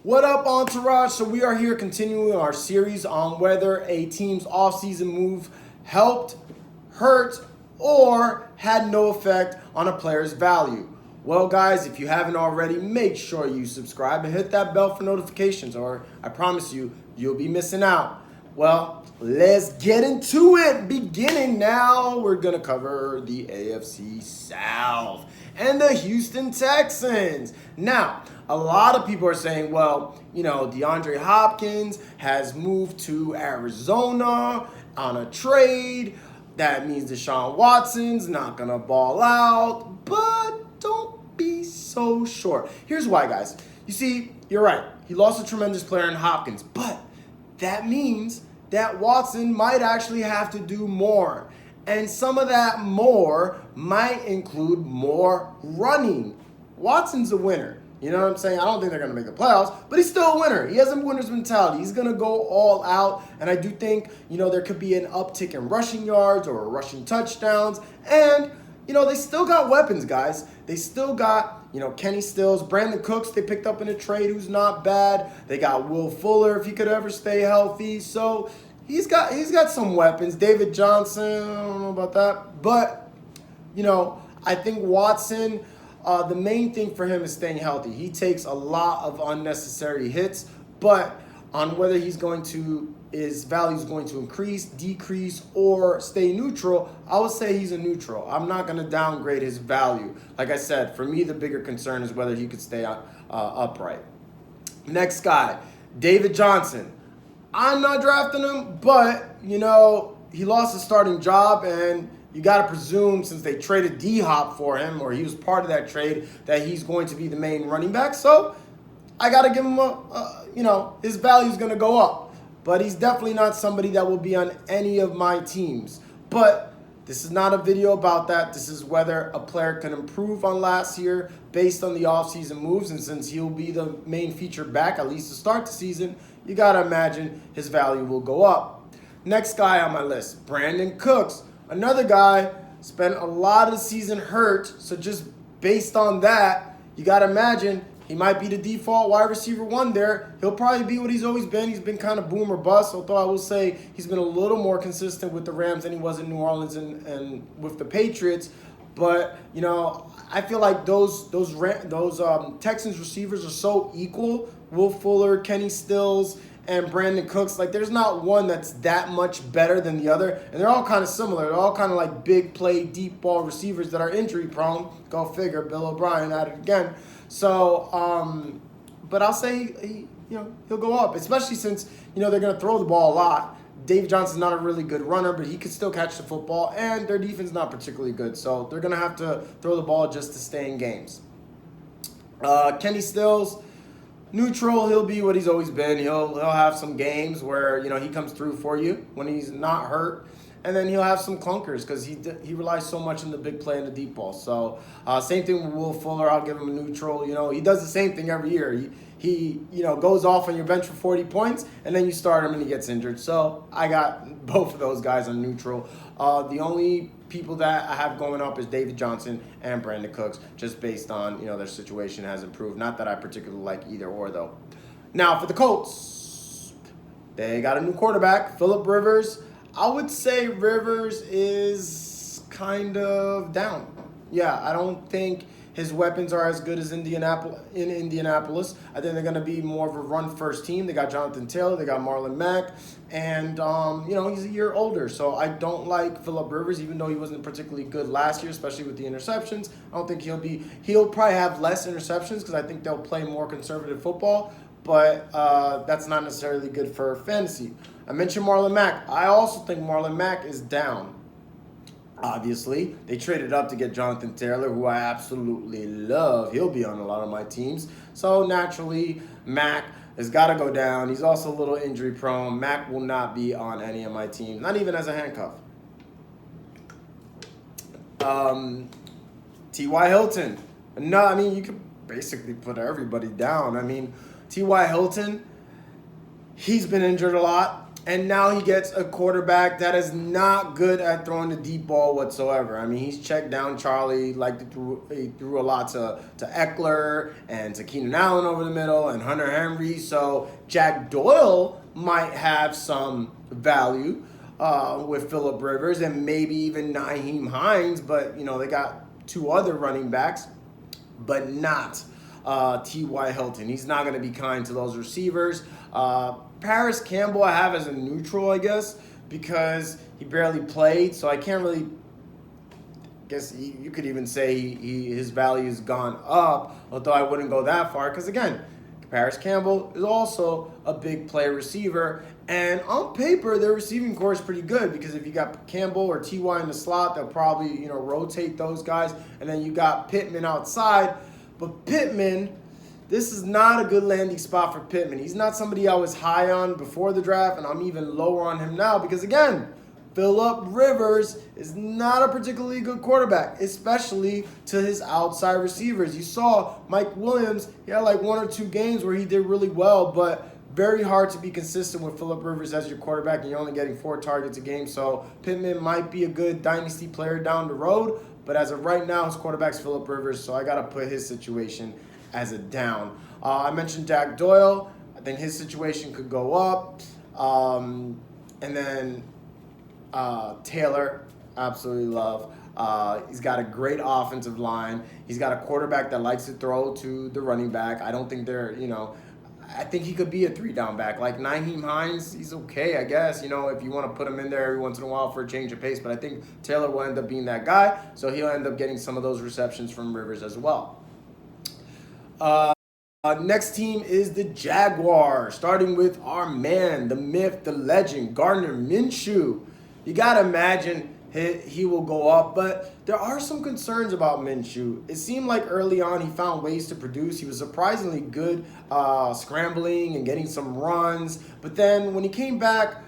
What up, Entourage? So we are here continuing our series on whether a team's offseason move helped, hurt, or had no effect on a player's value. Well, guys, if you haven't already, make sure you subscribe and hit that bell for notifications, or I promise you, you'll be missing out. Well, let's get into it. Beginning now, we're going to cover the AFC South and the Houston Texans. Now, a lot of people are saying, well, DeAndre Hopkins has moved to Arizona on a trade. That means Deshaun Watson's not going to ball out, but don't be so sure. Here's why, guys. You see, you're right. He lost a tremendous player in Hopkins, but that means that Watson might actually have to do more. And some of that more might include more running. Watson's a winner. You know what I'm saying? I don't think they're going to make the playoffs, but he's still a winner. He has a winner's mentality. He's going to go all out. And I do think, there could be an uptick in rushing yards or rushing touchdowns. And, they still got weapons, guys. They still got, Kenny Stills, Brandin Cooks they picked up in a trade who's not bad. They got Will Fuller if he could ever stay healthy. So he's got some weapons. David Johnson, I don't know about that. But, I think Watson, the main thing for him is staying healthy. He takes a lot of unnecessary hits, but on whether his value is going to increase, decrease, or stay neutral, I would say he's a neutral. I'm not going to downgrade his value. Like I said, for me, the bigger concern is whether he could stay upright. Next guy, David Johnson. I'm not drafting him, but, he lost his starting job, and you got to presume, since they traded D-Hop for him, or he was part of that trade, that he's going to be the main running back. So I got to give him his value is going to go up. But he's definitely not somebody that will be on any of my teams. But this is not a video about that. This is whether a player can improve on last year based on the offseason moves. And since he'll be the main feature back, at least to start the season, you got to imagine his value will go up. Next guy on my list, Brandin Cooks. Another guy spent a lot of the season hurt, so just based on that, you got to imagine he might be the default wide receiver one there. He'll probably be what he's always been. He's been kind of boom or bust, although I will say he's been a little more consistent with the Rams than he was in New Orleans and with the Patriots. But, I feel like those Texans receivers are so equal. Will Fuller, Kenny Stills, and Brandin Cooks, there's not one that's that much better than the other. And they're all kind of similar. They're all kind of like big play, deep ball receivers that are injury prone. Go figure, Bill O'Brien at it again. So, but I'll say, he'll go up, especially since, they're going to throw the ball a lot. Dave Johnson's not a really good runner, but he could still catch the football, and their defense is not particularly good. So they're going to have to throw the ball just to stay in games. Kenny Stills, neutral, he'll be what he's always been. He'll have some games where, he comes through for you when he's not hurt. And then he'll have some clunkers because he relies so much on the big play and the deep ball. So same thing with Will Fuller. I'll give him a neutral. He does the same thing every year. He goes off on your bench for 40 points, and then you start him and he gets injured. So I got both of those guys on neutral. The only people that I have going up is David Johnson and Brandin Cooks, just based on, their situation has improved. Not that I particularly like either or, though. Now, for the Colts, they got a new quarterback, Phillip Rivers. I would say Rivers is kind of down. Yeah, I don't think his weapons are as good as Indianapolis. I think they're going to be more of a run-first team. They got Jonathan Taylor. They got Marlon Mack. And, he's a year older. So I don't like Phillip Rivers, even though he wasn't particularly good last year, especially with the interceptions. I don't think he'll probably have less interceptions because I think they'll play more conservative football. But that's not necessarily good for fantasy. I mentioned Marlon Mack. I also think Marlon Mack is down. Obviously, they traded up to get Jonathan Taylor, who I absolutely love. He'll be on a lot of my teams. So naturally, Mack has got to go down. He's also a little injury prone. Mack will not be on any of my teams, not even as a handcuff. T.Y. Hilton. No, you could basically put everybody down. T.Y. Hilton, he's been injured a lot. And now he gets a quarterback that is not good at throwing the deep ball whatsoever. I mean, he's checked down Charlie, like he threw a lot to Eckler and to Keenan Allen over the middle and Hunter Henry. So Jack Doyle might have some value with Phillip Rivers and maybe even Nyheim Hines. But, they got two other running backs, but not T.Y. Hilton. He's not going to be kind to those receivers. Parris Campbell I have as a neutral, I guess, because he barely played, so I can't really guess you could even say his value's gone up, although I wouldn't go that far because, again, Parris Campbell is also a big play receiver, and on paper their receiving core is pretty good because if you got Campbell or T.Y. in the slot, they'll probably rotate those guys, and then you got Pittman outside, but Pittman, this is not a good landing spot for Pittman. He's not somebody I was high on before the draft, and I'm even lower on him now because, again, Phillip Rivers is not a particularly good quarterback, especially to his outside receivers. You saw Mike Williams, he had like 1 or 2 games where he did really well, but very hard to be consistent with Phillip Rivers as your quarterback, and you're only getting 4 targets a game. So Pittman might be a good dynasty player down the road, but as of right now, his quarterback's Phillip Rivers, so I got to put his situation as a down. I mentioned Jack Doyle. I think his situation could go up. And then Taylor, absolutely love. He's got a great offensive line. He's got a quarterback that likes to throw to the running back. I don't think I think he could be a 3-down back. Like Nyheim Hines, he's okay, I guess, if you want to put him in there every once in a while for a change of pace. But I think Taylor will end up being that guy, so he'll end up getting some of those receptions from Rivers as well. Next team is the Jaguars, starting with our man, the myth, the legend, Gardner Minshew. You got to imagine he will go up, but there are some concerns about Minshew. It seemed like early on he found ways to produce. He was surprisingly good scrambling and getting some runs, but then when he came back,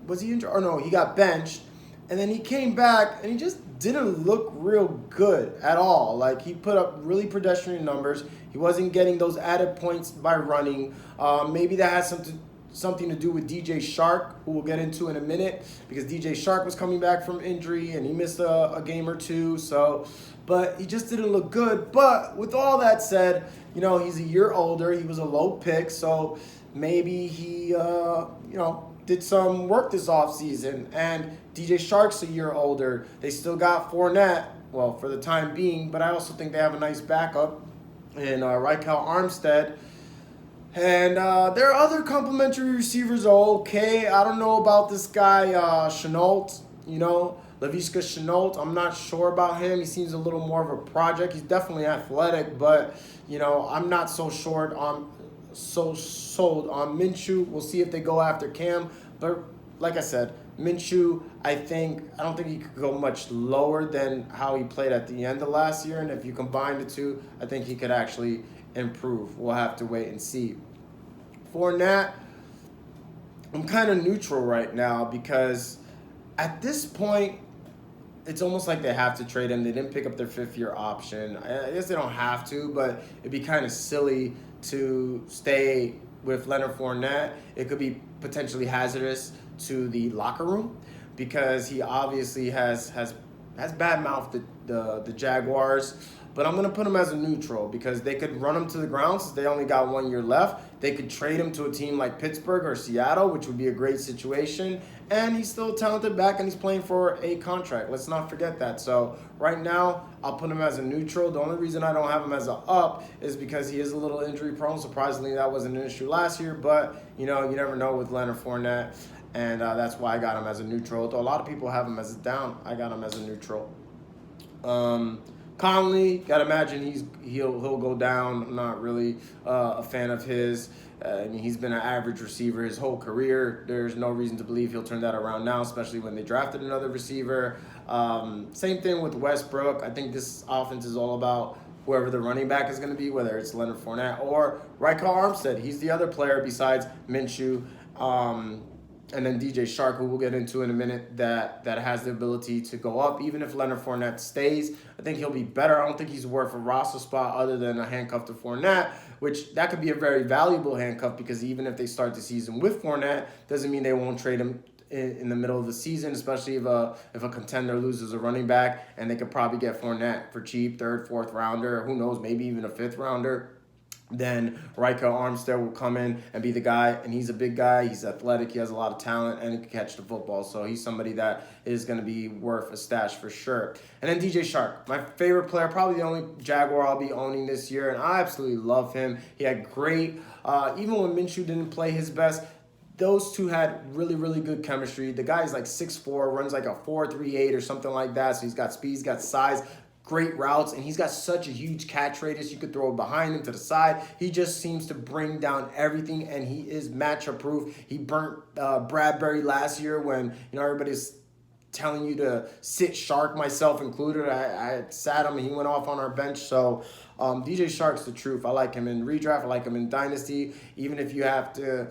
was he injured? Or no, he got benched, and then he came back and he just didn't look real good at all. Like, he put up really pedestrian numbers. He wasn't getting those added points by running. Maybe that has something to do with DJ Chark, who we'll get into in a minute, because DJ Chark was coming back from injury and he missed a game or two. But he just didn't look good. But with all that said, he's a year older. He was a low pick, so maybe he, did some work this offseason. And DJ Chark's a year older. They still got Fournette, well, for the time being, but I also think they have a nice backup in Ryquell Armstead. And their other complimentary receivers are okay. I don't know about this guy, Shenault, Laviska Shenault. I'm not sure about him. He seems a little more of a project. He's definitely athletic, but, I'm not so sold on Minshew. We'll see if they go after Cam. But like I said, Minshew, I don't think he could go much lower than how he played at the end of last year. And if you combine the two, I think he could actually improve. We'll have to wait and see. Fournette, I'm kind of neutral right now because at this point, it's almost like they have to trade him. They didn't pick up their 5th-year option. I guess they don't have to, but it'd be kind of silly to stay with Leonard Fournette. It could be potentially hazardous to the locker room because he obviously has bad-mouthed the Jaguars. But I'm going to put him as a neutral because they could run him to the ground since they only got 1 year left. They could trade him to a team like Pittsburgh or Seattle, which would be a great situation. And he's still a talented back, and he's playing for a contract. Let's not forget that. So right now, I'll put him as a neutral. The only reason I don't have him as an up is because he is a little injury prone. Surprisingly, that wasn't an issue last year. But, you never know with Leonard Fournette. And that's why I got him as a neutral. Though a lot of people have him as a down, I got him as a neutral. Conley, gotta imagine he'll go down. I'm not really a fan of his. He's been an average receiver his whole career. There's no reason to believe he'll turn that around now, especially when they drafted another receiver. Same thing with Westbrook. I think this offense is all about whoever the running back is going to be, whether it's Leonard Fournette or Ryquell Armstead. He's the other player besides Minshew. And then DJ Chark, who we'll get into in a minute, that has the ability to go up. Even if Leonard Fournette stays, I think he'll be better. I don't think he's worth a roster spot other than a handcuff to Fournette, which that could be a very valuable handcuff because even if they start the season with Fournette, doesn't mean they won't trade him in the middle of the season, especially if a contender loses a running back, and they could probably get Fournette for cheap, 3rd, 4th rounder, who knows, maybe even a 5th rounder. Then Ryquell Armstead will come in and be the guy, and he's a big guy. He's athletic. He has a lot of talent, and he can catch the football. So he's somebody that is going to be worth a stash for sure. And then DJ Chark, my favorite player, probably the only Jaguar I'll be owning this year, and I absolutely love him. He had great, even when Minshew didn't play his best, those two had really, really good chemistry. The guy's like 6'4", runs like a 4.38 or something like that. So he's got speed, he's got size, great routes, and he's got such a huge catch radius. You could throw it behind him, to the side. He just seems to bring down everything, and he is matchup proof. He burnt Bradbury last year when everybody's telling you to sit Chark, myself included. I sat him and he went off on our bench. So DJ Chark's the truth. I like him in redraft. I like him in dynasty. Even if you have to,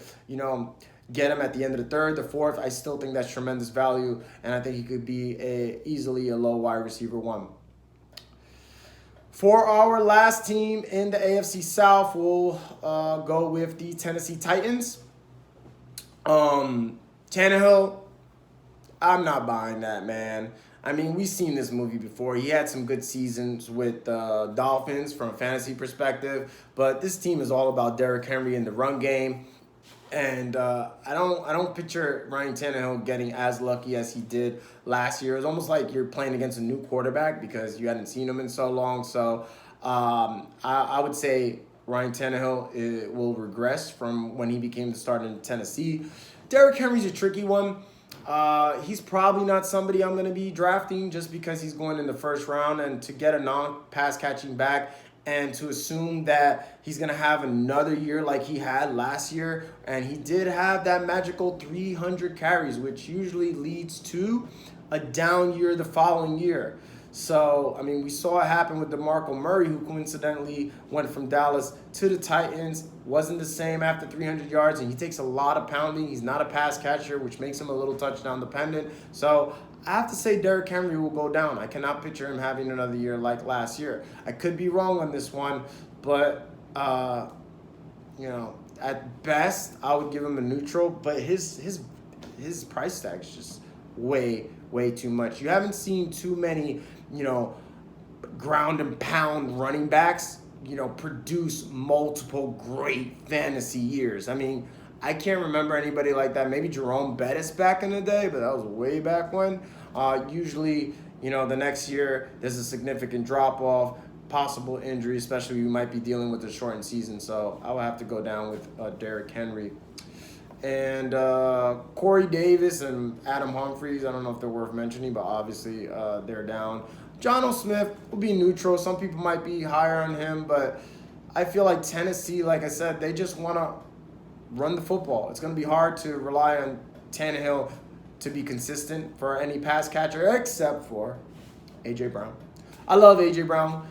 get him at the end of the 3rd, the 4th, I still think that's tremendous value, and I think he could be easily a low wide receiver 1. For our last team in the AFC South, we'll go with the Tennessee Titans. Tannehill, I'm not buying that, man. I mean, we've seen this movie before. He had some good seasons with the Dolphins from a fantasy perspective, but this team is all about Derrick Henry in the run game. And I don't picture Ryan Tannehill getting as lucky as he did last year. It's almost like you're playing against a new quarterback because you hadn't seen him in so long. So I would say Ryan Tannehill will regress from when he became the starter in Tennessee. Derrick Henry's a tricky one. He's probably not somebody I'm going to be drafting just because he's going in the 1st round. And to get a non-pass catching back and to assume that he's going to have another year like he had last year, and he did have that magical 300 carries, which usually leads to a down year the following year. So, I mean, we saw it happen with DeMarco Murray, who coincidentally went from Dallas to the Titans, wasn't the same after 300 yards, and he takes a lot of pounding. He's not a pass catcher, which makes him a little touchdown dependent. So I have to say Derrick Henry will go down. I cannot picture him having another year like last year. I could be wrong on this one, but, at best, I would give him a neutral, but his price tag is just way too much. You haven't seen too many, ground and pound running backs, produce multiple great fantasy years. I mean, I can't remember anybody like that. Maybe Jerome Bettis back in the day, but that was way back when. Usually, the next year, there's a significant drop-off, possible injury, especially you might be dealing with a shortened season. So I would have to go down with Derrick Henry. And Corey Davis and Adam Humphries, I don't know if they're worth mentioning, but obviously they're down. Jonnu Smith will be neutral. Some people might be higher on him, but I feel like Tennessee, like I said, they just want to run the football. It's going to be hard to rely on Tannehill to be consistent for any pass catcher except for A.J. Brown. I love A.J. Brown.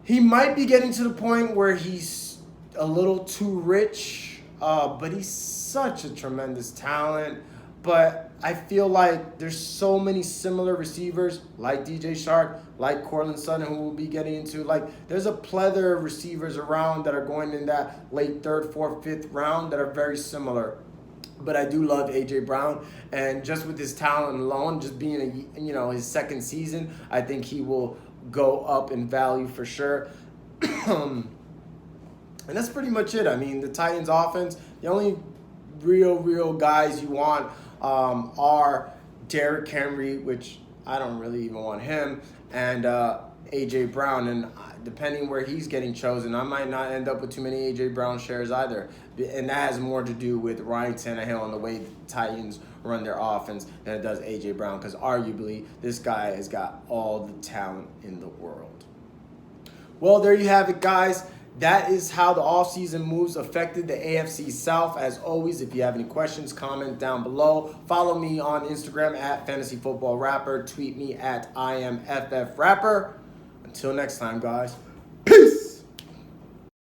He might be getting to the point where he's a little too rich, but he's such a tremendous talent. But I feel like there's so many similar receivers like DJ Chark, like Courtland Sutton, who we'll be getting into. Like, there's a plethora of receivers around that are going in that late 3rd, 4th, 5th round that are very similar. But I do love A.J. Brown, and just with his talent alone, just being his 2nd season, I think he will go up in value for sure. And that's pretty much it. I mean, the Titans offense, the only real guys you want are Derrick Henry, which I don't really even want him, and A.J. Brown. And depending where he's getting chosen, I might not end up with too many A.J. Brown shares either. And that has more to do with Ryan Tannehill and the way the Titans run their offense than it does A.J. Brown, because arguably this guy has got all the talent in the world. Well, there you have it, guys. That is how the offseason moves affected the AFC South. As always, if you have any questions, comment down below. Follow me on Instagram at fantasyfootballrapper. Tweet me at IamFFrapper. Until next time, guys.